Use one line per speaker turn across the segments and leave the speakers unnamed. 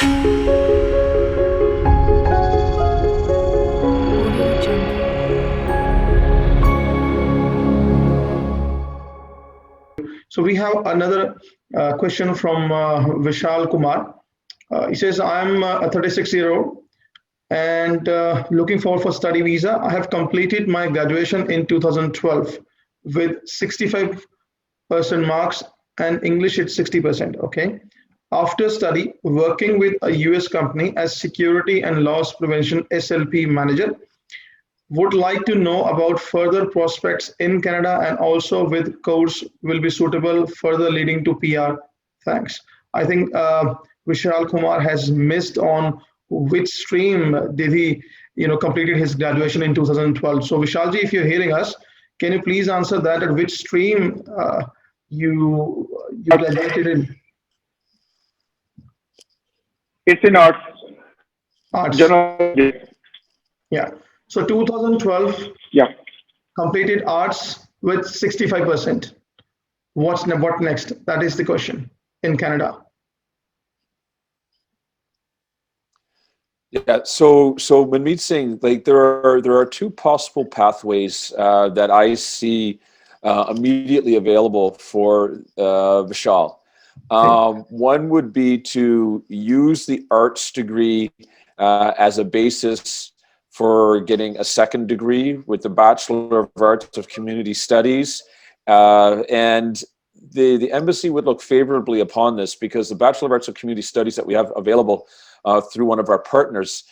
Audio Jungle.
So we have another question from Vishal Kumar. He says, I'm a 36-year-old and looking forward for study visa. I have completed my graduation in 2012 with 65% marks and English at 60%. Okay. After study, working with a US company as security and loss prevention SLP manager, would like to know about further prospects in Canada and also with course will be suitable further leading to PR. Thanks. I think Vishal Kumar has missed on which stream did he, completed his graduation in 2012. So Vishalji, if you're hearing us, can you please answer that? At which stream you graduated in?
It's in arts,
Arts.
general.
Yeah. So 2012
Yeah.
completed arts with 65%. What next? That is the question in Canada.
Yeah, so Manmeet Singh, like there are two possible pathways that I see immediately available for Vishal. One would be to use the arts degree as a basis for getting a second degree with the Bachelor of Arts of Community Studies, and the embassy would look favorably upon this because the Bachelor of Arts of Community Studies that we have available through one of our partners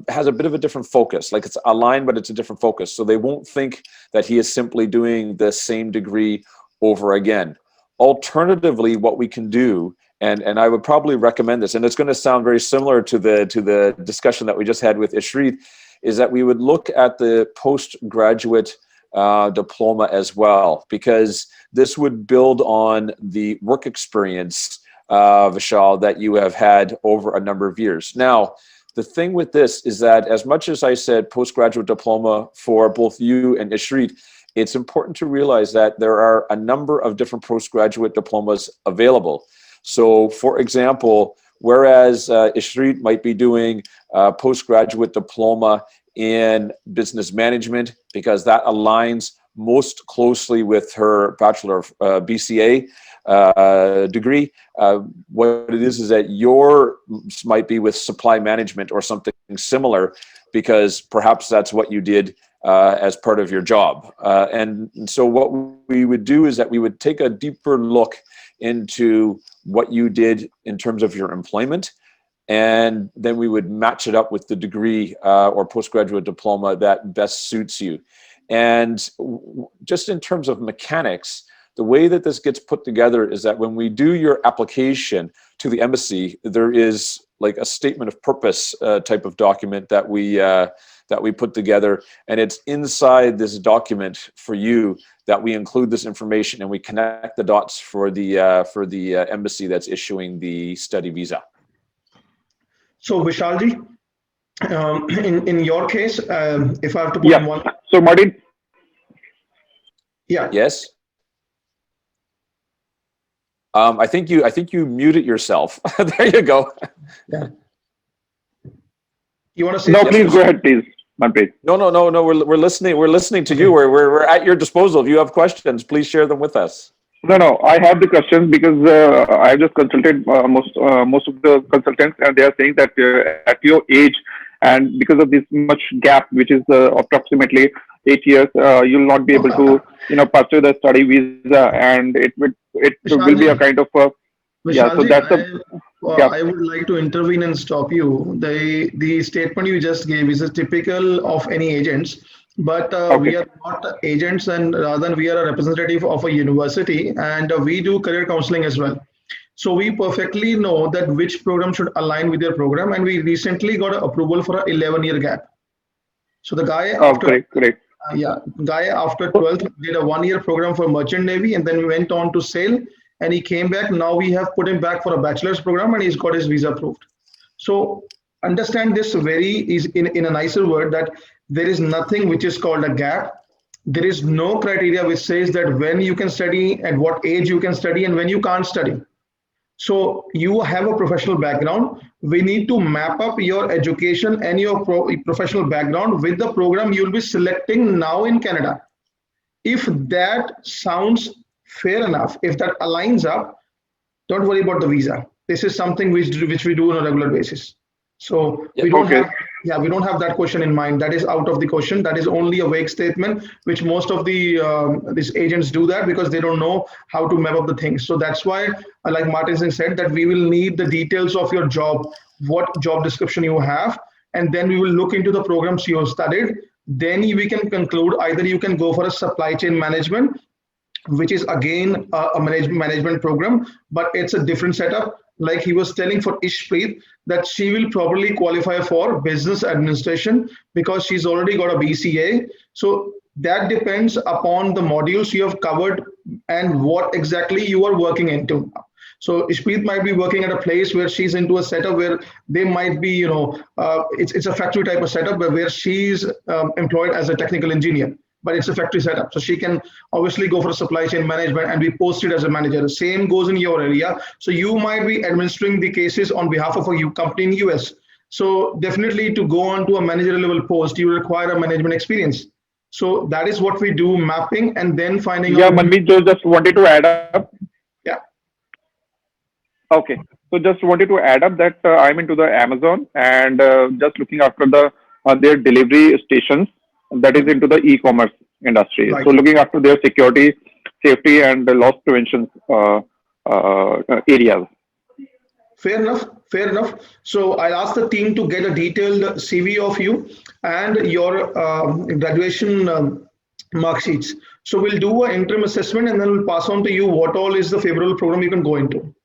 has a bit of a different focus. Like it's aligned, but it's a different focus. So they won't think that he is simply doing the same degree over again. Alternatively, what we can do, and I would probably recommend this, and it's going to sound very similar to the discussion that we just had with Ishreet, is that we would look at the postgraduate diploma as well, because this would build on the work experience, Vishal, that you have had over a number of years. Now, the thing with this is that as much as I said postgraduate diploma for both you and Ishreet, it's important to realize that there are a number of different postgraduate diplomas available. So, for example, whereas Ishreet might be doing a postgraduate diploma in business management because that aligns most closely with her Bachelor of BCA degree. What it is that yours might be with supply management or something similar, because perhaps that's what you did as part of your job. And so what we would do is that we would take a deeper look into what you did in terms of your employment, and then we would match it up with the degree or postgraduate diploma that best suits you. And just in terms of mechanics, the way that this gets put together is that when we do your application to the embassy, there is like a statement of purpose type of document that we put together, and it's inside this document for you that we include this information, and we connect the dots for the embassy that's issuing the study visa.
So Vishalji, in your case, if I have to put in one.
So Martin.
Yeah.
Yes. I think you muted yourself. There you go.
Yeah. You want to say?
No,
Something?
please go ahead, please, Manpreet.
No. We're listening. We're listening to you. We're at your disposal. If you have questions, please share them with us.
No. I have the questions because I have just consulted most of the consultants, and they are saying that at your age and because of this much gap, which is approximately 8 years, you'll not be able to pursue the study visa, and it will be a kind of yeah. So that's
I would like to intervene and stop you. The statement you just gave is a typical of any agents, but we are not agents, and rather we are a representative of a university, and we do career counseling as well. So we perfectly know that which program should align with your program, and we recently got an approval for an 11-year gap. So the guy after guy after 12th did a 1-year program for Merchant Navy, and then went on to sail, and he came back. Now we have put him back for a bachelor's program, and he's got his visa approved. So understand this in a nicer word, that there is nothing which is called a gap. There is no criteria which says that when you can study, at what age you can study, and when you can't study. So you have a professional background. We need to map up your education and your professional background with the program you'll be selecting now in Canada. If that sounds fair enough, if that aligns up, don't worry about the visa. This is something which we do on a regular basis. So
Yeah.
we don't
Okay.
have, yeah, we don't have that question in mind. That is out of the question. That is only a vague statement, which most of the these agents do that because they don't know how to map up the things. So that's why, like Martin Singh said, that we will need the details of your job, what job description you have, and then we will look into the programs you have studied. Then we can conclude either you can go for a supply chain management, which is again a management program, but it's a different setup. Like he was telling for Ishpreet, that she will probably qualify for business administration because she's already got a BCA. So that depends upon the modules you have covered and what exactly you are working into. So Ishpreet might be working at a place where she's into a setup where they might be, it's a factory type of setup where she's employed as a technical engineer, but it's a factory setup. So she can obviously go for supply chain management and be posted as a manager. The same goes in your area. So you might be administering the cases on behalf of a company in US. So definitely to go on to a managerial level post, you require a management experience. So that is what we do, mapping and then finding
Yeah,
out.
Manmeet, just wanted to add up.
Yeah.
Okay. So just wanted to add up that I'm into the Amazon and just looking after their delivery stations that is into the e-commerce industry.
Right.
So looking after their security, safety, and the loss prevention areas.
Fair enough. Fair enough. So I'll ask the team to get a detailed CV of you and your graduation mark sheets. So we'll do an interim assessment and then we'll pass on to you what all is the favorable program you can go into.